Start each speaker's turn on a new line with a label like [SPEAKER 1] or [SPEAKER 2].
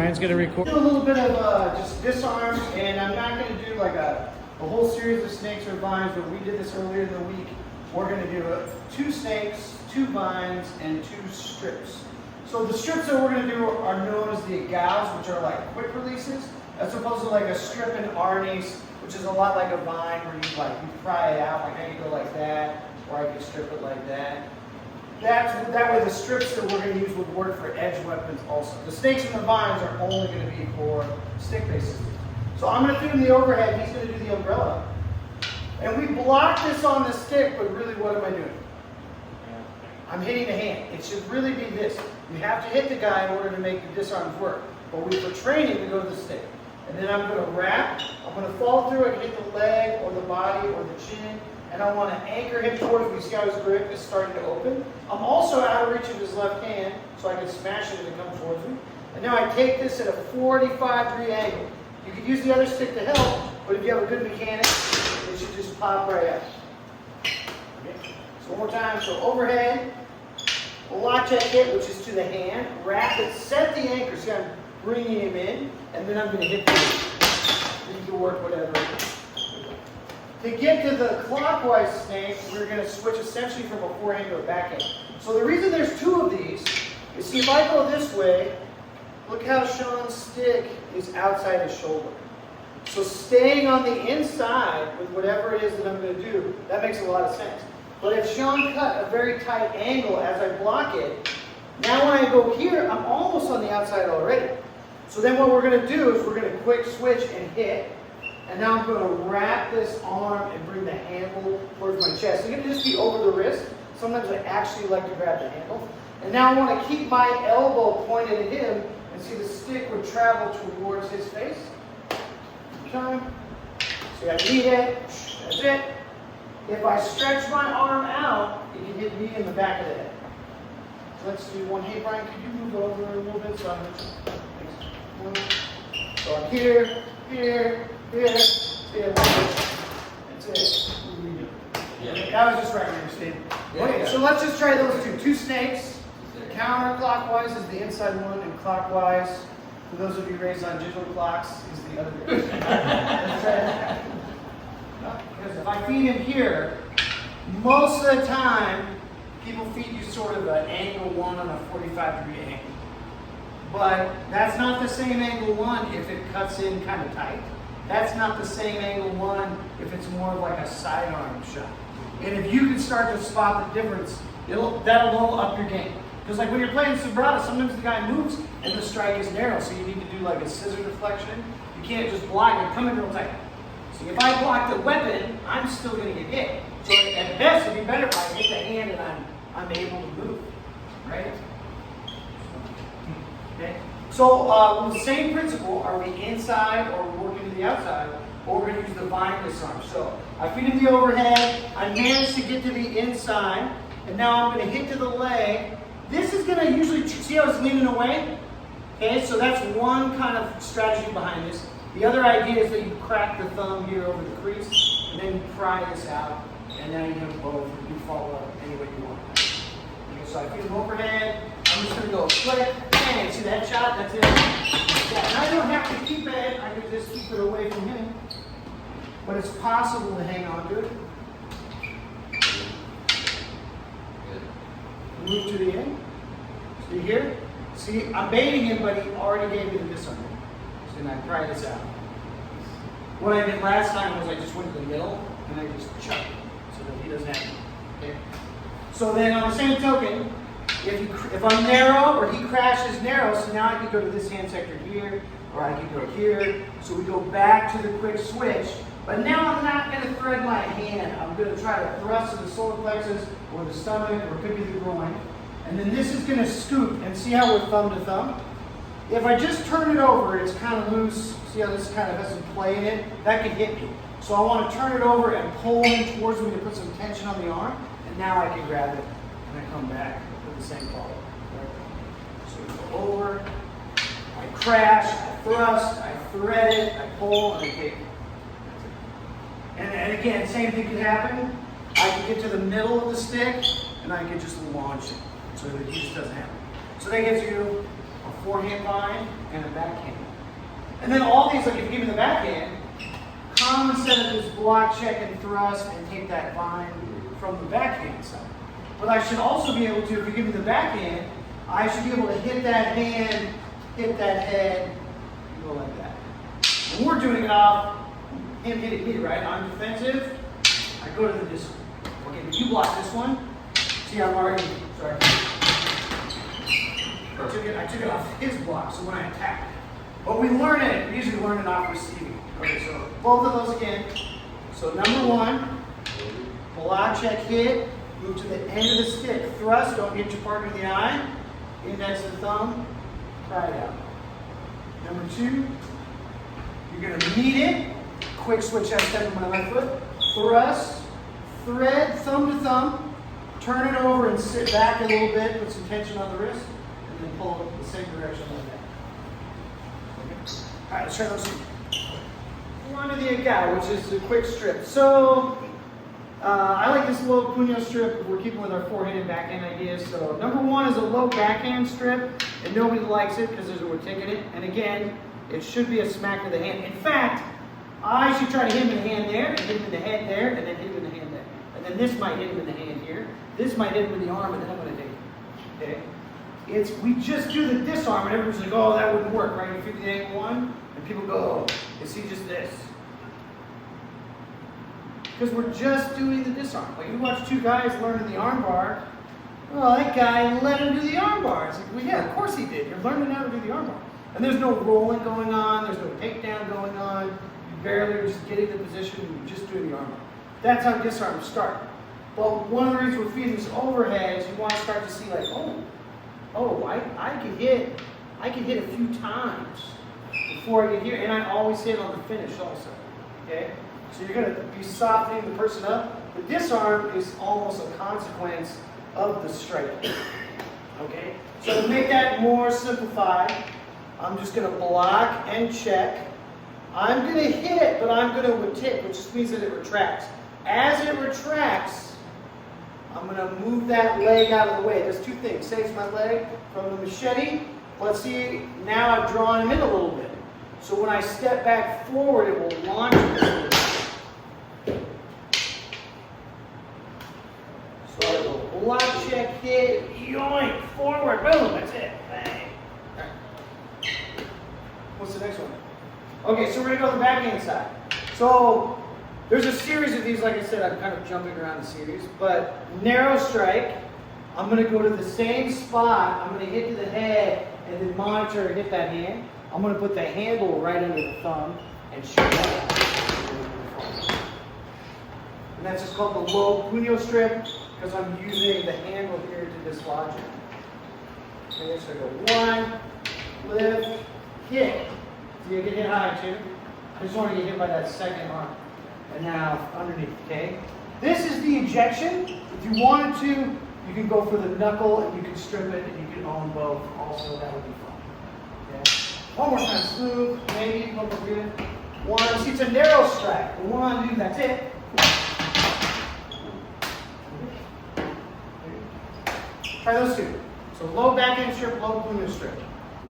[SPEAKER 1] Brian's gonna record.
[SPEAKER 2] Do a little bit of just disarms, and I'm not going to do like a whole series of snakes or vines, but we did this earlier in the week. We're going to do 2 snakes, 2 vines, and 2 strips. So the strips that we're going to do are known as the gals, which are like quick releases, as opposed to like a strip and arnies, which is a lot like a vine where you pry it out. Like I can go like that, or I can strip it like that. That way the strips that we're going to use would work for edge weapons also. The snakes and the vines are only going to be for stick-based systems. So I'm going to do the overhead, he's going to do the umbrella. And we block this on the stick, but really what am I doing? I'm hitting the hand. It should really be this. You have to hit the guy in order to make the disarms work. But for training, we go to the stick. And then I'm going to wrap, I'm going to fall through, I can hit the leg or the body or the chin. And I want to anchor him towards me. See how his grip is starting to open? I'm also out of reach of his left hand, so I can smash it and it comes towards me. And now I take this at a 45-degree angle. You could use the other stick to help, but if you have a good mechanic, it should just pop right out. Okay. So one more time. So overhead, a lock check hit, which is to the hand. Wrap it, set the anchor. See, I'm bringing him in, and then I'm going to hit the. You can work whatever. To get to the clockwise snake, we're going to switch essentially from a forehand to a backhand. So the reason there's 2 of these is, see, if I go this way, look how Sean's stick is outside his shoulder. So staying on the inside with whatever it is that I'm going to do, that makes a lot of sense. But if Sean cut a very tight angle as I block it, now when I go here, I'm almost on the outside already. So then what we're going to do is we're going to quick switch and hit. And now I'm going to wrap this arm and bring the handle towards my chest. It's going to just be over the wrist. Sometimes I actually like to grab the handle. And now I want to keep my elbow pointed at him and see the stick would travel towards his face. Okay. See, I need it. That's it. If I stretch my arm out, it can hit me in the back of the head. So let's do one. Hey, Brian, could you move over a little bit? So I'm here, here. That's it. Yeah. That was just right here, Steve. Okay, so let's just try those 2. 2 snakes. Counterclockwise is the inside one, and clockwise, for those of you raised on digital clocks, is the other direction. Let's try that. Because if I feed him here, most of the time, people feed you sort of an angle 1 on a 45-degree angle. But that's not the same angle 1 if it cuts in kind of tight. That's not the same angle 1 if it's more of like a sidearm shot. And if you can start to spot the difference, that'll up your game. Because like when you're playing Sobrata, sometimes the guy moves and the strike is narrow, so you need to do like a scissor deflection. You can't just block it, come in real tight. So if I block the weapon, I'm still going to get hit. So at best, it'd be better if I hit the hand and I'm able to move, right? Okay. So with the same principle, are we inside or we're working to the outside, or we're going to use the vine disarm. So I feed him the overhead, I managed to get to the inside, and now I'm going to hit to the leg. This is going to usually, see how it's leaning away? Okay, so that's one kind of strategy behind this. The other idea is that you crack the thumb here over the crease, and then you pry this out, and now you have both, and you follow up any way you want. Okay, so I feed him overhead, I'm just going to go quick, bang, see that shot? That's it. Yeah, and I don't have to keep it, I can just keep it away from him. But it's possible to hang on to it. Move to the end. See here? See, I'm baiting him, but he already gave me the disarm. So then I pry this out. What I did last time was I just went to the middle, and I just chucked it, so that he doesn't have to. Okay? So then on the same token, if I'm narrow or he crashes narrow, so now I can go to this hand sector here, or I can go here. So we go back to the quick switch. But now I'm not going to thread my hand. I'm going to try to thrust to the solar plexus or the stomach, or it could be the groin. And then this is going to scoop, and see how we're thumb to thumb? If I just turn it over, it's kind of loose. See how this kind of has some play in it? That could hit me. So I want to turn it over and pull him towards me to put some tension on the arm. And now I can grab it, and I come back with the same follow. So we go over, I crash, I thrust, I thread it, I pull, and I take it. And again, same thing could happen. I can get to the middle of the stick, and I can just launch it so that he just doesn't happen. So that gives you a forehand vine, and a backhand. And then all these, like if you give me the backhand, come instead of this block, check, and thrust, and take that vine from the backhand side. But I should also be able to, if you give me the backhand, I should be able to hit that hand, hit that head, and go like that. And we're doing it off him hitting me, right? I'm defensive, I go to the disarm. Okay, but you block this one. See, I'm already, sorry. I took it off his block, so when I attack. But we learn it, we usually learn it off receiving. Okay, so both of those again. So number one, block, check, hit, move to the end of the stick. Thrust, don't get your partner in the eye. Index and thumb, try it out. Number two, you're gonna meet it. Quick switch out step with my left foot. Thrust, thread, thumb to thumb. Turn it over and sit back a little bit, put some tension on the wrist, and then pull it the same direction like that. Okay. All right, let's try those two. On to the agao, which is a quick strip. So, I like this low puño strip. We're keeping with our forehand and backhand ideas. So, number one is a low backhand strip, and nobody likes it because we're taking it. And again, it should be a smack to the hand. In fact, I should try to hit him in the hand there, and hit him in the head there, and then hit him in the hand there. And then this might hit him in the hand here. This might hit him in the arm, and then I'm going to take it. Okay? We just do the disarm, and everyone's like, oh, that wouldn't work, right? You figure the angle one, and people go, oh, is he just this? Because we're just doing the disarm. Like you watch two guys learning the arm bar. Well, that guy let him do the arm bar. It's like, well, yeah, of course he did. You're learning how to do the arm bar. And there's no rolling going on. There's no takedown going on. You barely are just getting the position. You're just doing the arm bar. That's how disarms start. But one of the reasons we're feeding these overheads, you want to start to see like, I can hit a few times before I get here, and I always hit on the finish also. Okay? So you're going to be softening the person up. The disarm is almost a consequence of the strike. Okay? So to make that more simplified, I'm just going to block and check. I'm going to hit, but I'm going to tip, which just means that it retracts. As it retracts, I'm going to move that leg out of the way. There's two things. Saves my leg from the machete. Let's see, now I've drawn him in a little bit. So when I step back forward, it will launch me a little bit. So I will block, check, hit, yoink, forward, boom, that's it. Bang. Right. What's the next one? Okay, so we're going to go to the backhand side. So there's a series of these, like I said, I'm kind of jumping around the series, but narrow strike, I'm going to go to the same spot, I'm going to hit to the head, and then monitor and hit that hand. I'm going to put the handle right under the thumb and shoot that out. And that's just called the low puño strip, because I'm using the handle here to dislodge it. Okay, so I go one, lift, hit. So you get hit high too. I just want to get hit by that second arm. And now underneath, okay? This is the ejection. If you wanted to, you can go for the knuckle and you can strip it and you can own both. Also, that would be fun. Okay? One more time, smooth, maybe, look good. One, see, it's a narrow strike. One, two, that's it. Try those two. So low backhand strip, low puño strip.